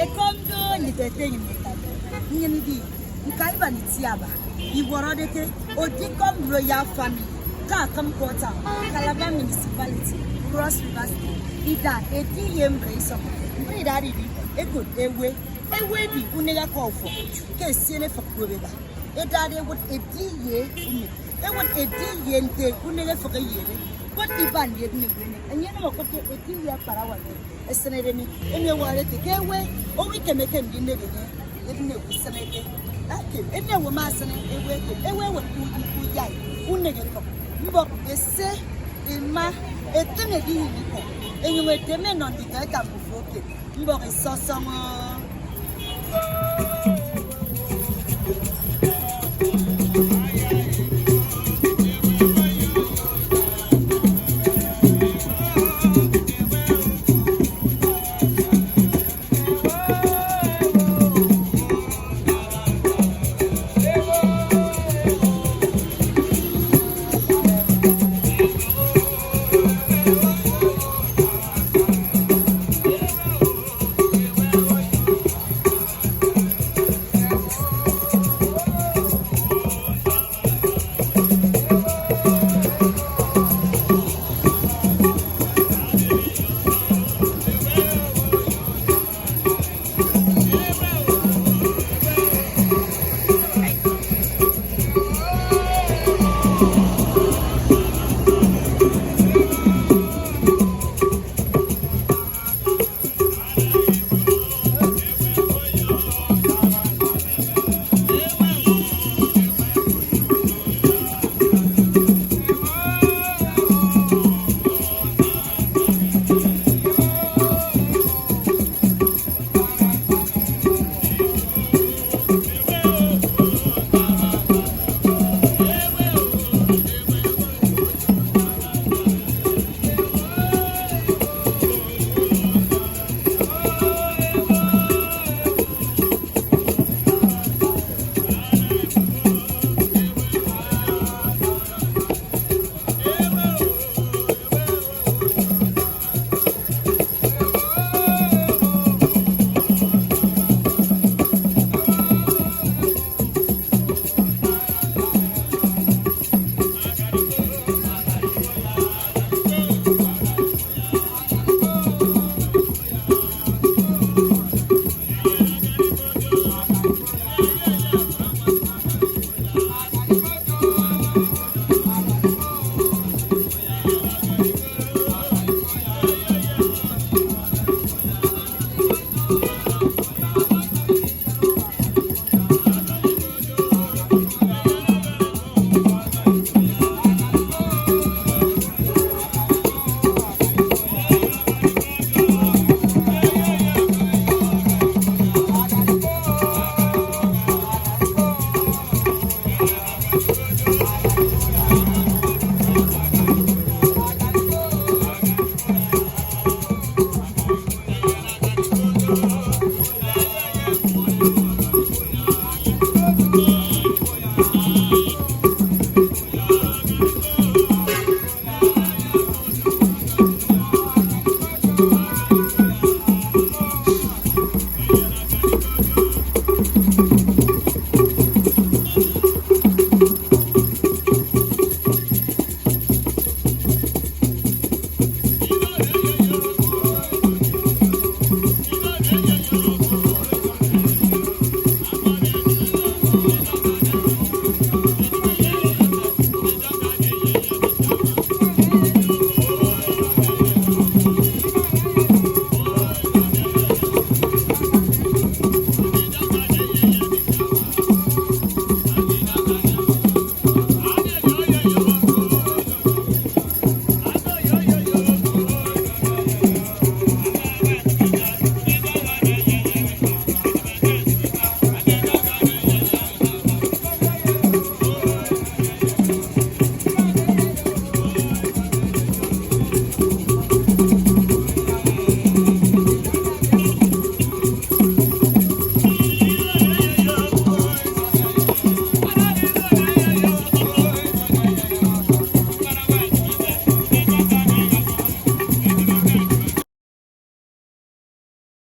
e kondo ni te thing ni ta ni di nkaiba ni tiaba iworodeke odikom royal family ka kam quarter Calabar municipality Cross River State ida edi embrace of mbri dadi di ego ewe bi unega kofo ke siele fakobeba ida de would edi ye uni e would edi ye nte unega fakayere but iban ye ni gwene anyene makoto edi ya parawane esenere ni enye wale te kewe o we can make him dinner ne usenete ake ene wo masene ewe wo ku yai unege ko mbo ese ima eteme di ni ko enwe teme non di ka mu foke mbo sosomo